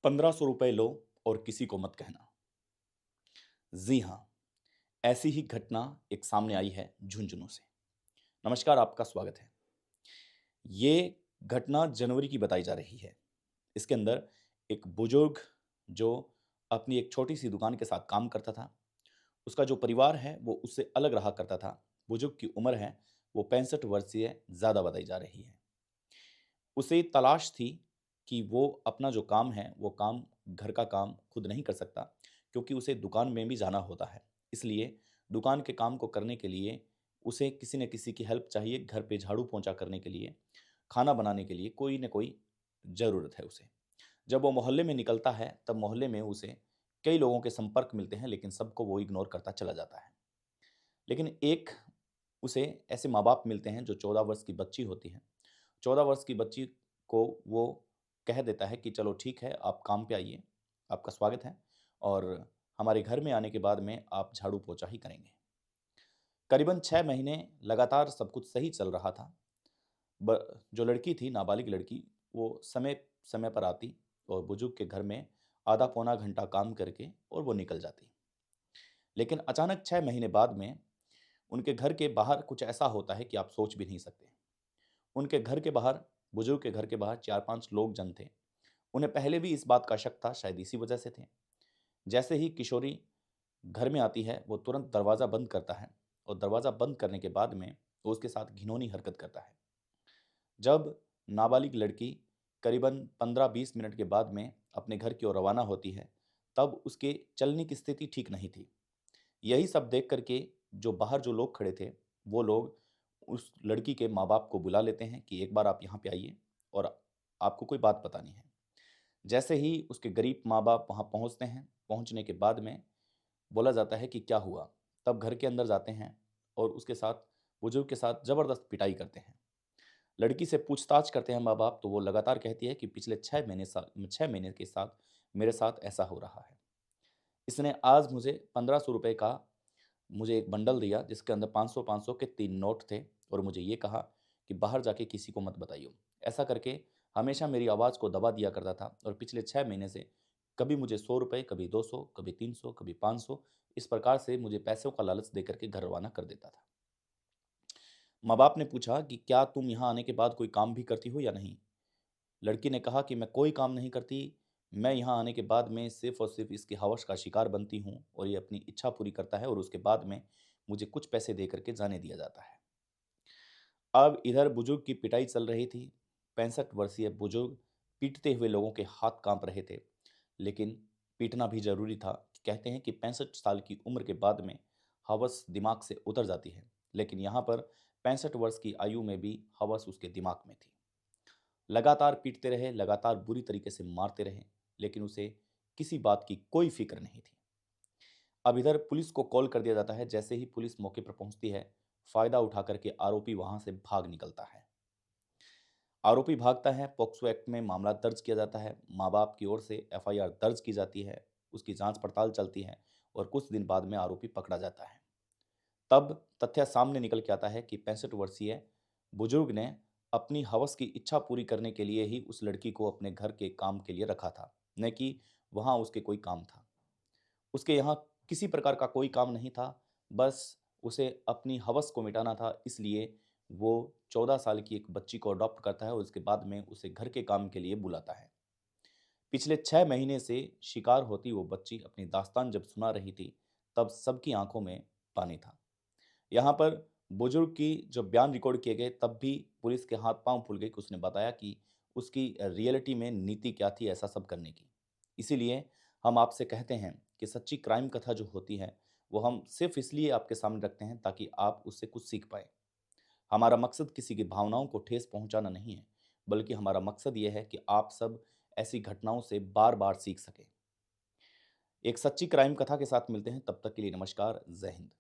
₹1500 लो और किसी को मत कहना। जी हाँ, ऐसी ही घटना एक सामने आई है झुंझुनू से। नमस्कार, आपका स्वागत है। ये घटना जनवरी की बताई जा रही है। इसके अंदर एक बुजुर्ग जो अपनी एक छोटी-सी दुकान के साथ काम करता था, उसका जो परिवार है वो उससे अलग रहा करता था। बुजुर्ग की उम्र है वो 65 वर्षीय ज़्यादा बताई जा रही है। उसे तलाश थी कि वो अपना जो काम है, वो काम घर का काम खुद नहीं कर सकता क्योंकि उसे दुकान में भी जाना होता है। इसलिए दुकान के काम को करने के लिए उसे किसी न किसी की हेल्प चाहिए, घर पे झाड़ू पोंछा करने के लिए, खाना बनाने के लिए कोई न कोई ज़रूरत है उसे। जब वो मोहल्ले में निकलता है, तब मोहल्ले में उसे कई लोगों के संपर्क मिलते हैं, लेकिन सबको वो इग्नोर करता चला जाता है। लेकिन एक उसे ऐसे माँ-बाप मिलते हैं जो 14 वर्ष की बच्ची होती है। 14 वर्ष की बच्ची को वो कह देता है कि चलो ठीक है, आप काम पे आइए, आपका स्वागत है और हमारे घर में आने के बाद में आप झाड़ू-पोंछा ही करेंगे। करीबन 6 महीने लगातार सब कुछ सही चल रहा था। ब जो लड़की थी, नाबालिग लड़की, वो समय-समय पर आती और बुजुर्ग के घर में आधा पौना घंटा काम करके और वो निकल जाती। लेकिन अचानक 6 महीने बाद में उनके घर के बाहर कुछ ऐसा होता है कि आप सोच भी नहीं सकते। उनके घर के बाहर बुजुर्ग के घर के बाहर 4-5 लोग जन थे। उन्हें पहले भी इस बात का शक था, शायद इसी वजह से थे। जैसे ही किशोरी घर में आती है, वो तुरंत दरवाज़ा बंद करता है और दरवाज़ा बंद करने के बाद में वो उसके साथ घिनौनी हरकत करता है। जब नाबालिग लड़की करीबन 15-20 मिनट के बाद में अपने घर की ओर रवाना होती है, तब उसके चलने की स्थिति ठीक नहीं थी। यही सब देख कर के जो बाहर जो लोग खड़े थे, वो लोग उस लड़की के माँ-बाप को बुला लेते हैं कि एक बार आप यहाँ पे आइए और आपको कोई बात बतानी है। जैसे ही उसके गरीब माँ-बाप वहाँ पहुँचते हैं, पहुँचने के बाद में बोला जाता है कि क्या हुआ? तब घर के अंदर जाते हैं और उसके साथ बुजुर्ग के साथ ज़बरदस्त पिटाई करते हैं। लड़की से पूछताछ करते हैं माँ-बाप तो वो लगातार कहती है कि पिछले 6 महीने के साथ मेरे साथ ऐसा हो रहा है। इसने आज मुझे ₹1500 का मुझे एक बंडल दिया जिसके अंदर 500-500 के 3 नोट थे और मुझे ये कहा कि बाहर जाके किसी को मत बताइयो। ऐसा करके हमेशा मेरी आवाज़ को दबा दिया करता था और पिछले 6 महीने से कभी मुझे ₹100, कभी 200, कभी 300, कभी 500 इस प्रकार से मुझे पैसों का लालच देकर के घर रवाना कर देता था। माँ-बाप ने पूछा कि क्या तुम यहाँ आने के बाद कोई काम भी करती हो या नहीं? लड़की ने कहा कि मैं कोई काम नहीं करती, मैं यहाँ आने के बाद में सिर्फ़ और सिर्फ़ इसके हवस का शिकार बनती हूँ और ये अपनी इच्छा पूरी करता है और उसके बाद में मुझे कुछ पैसे दे कर के जाने दिया जाता है। अब इधर बुजुर्ग की पिटाई चल रही थी, 65 वर्षीय बुजुर्ग पीटते हुए लोगों के हाथ काँप रहे थे, लेकिन पीटना भी ज़रूरी था। कहते हैं कि 65 साल की उम्र के बाद में हवस दिमाग से उतर जाती है, लेकिन यहाँ पर 65 वर्ष की आयु में भी हवस उसके दिमाग में थी। लगातार पीटते रहे, लगातार बुरी तरीके से मारते रहे, लेकिन उसे किसी बात की कोई फ़िक्र नहीं थी। अब इधर पुलिस को कॉल कर दिया जाता है, जैसे ही पुलिस मौके पर पहुँचती है, फ़ायदा उठा कर के आरोपी वहाँ से भाग निकलता है। आरोपी भागता है, पॉक्सो एक्ट में मामला दर्ज किया जाता है, माँ-बाप की ओर से एफ़आईआर दर्ज की जाती है, उसकी जाँच-पड़ताल चलती है और कुछ दिन बाद में आरोपी पकड़ा जाता है। तब तथ्य सामने निकल के आता है कि 65 वर्षीय बुजुर्ग ने अपनी हवस की इच्छा पूरी करने के लिए ही उस लड़की को अपने घर के काम के लिए रखा था, न कि वहाँ उसके कोई काम था। उसके यहाँ किसी प्रकार का कोई काम नहीं था, बस उसे अपनी हवस को मिटाना था, इसलिए वो 14 साल की एक बच्ची को अडॉप्ट करता है और उसके बाद में उसे घर के काम के लिए बुलाता है। पिछले 6 महीने से शिकार होती वो बच्ची अपनी दास्तान जब सुना रही थी, तब सबकी आँखों में पानी था। यहाँ पर बुजुर्ग की जो बयान रिकॉर्ड किए गए तब भी पुलिस के हाथ-पाँव फूल गए कि उसने बताया कि उसकी रियलिटी में नीति क्या थी ऐसा सब करने की। इसीलिए हम आपसे कहते हैं कि सच्ची क्राइम कथा जो होती है, वो हम सिर्फ़ इसलिए आपके सामने रखते हैं ताकि आप उससे कुछ सीख पाएँ। हमारा मकसद किसी की भावनाओं को ठेस पहुँचाना नहीं है, बल्कि हमारा मकसद ये है कि आप सब ऐसी घटनाओं से बार-बार सीख सकें। एक सच्ची क्राइम कथा के साथ मिलते हैं, तब तक के लिए नमस्कार, जय हिंद।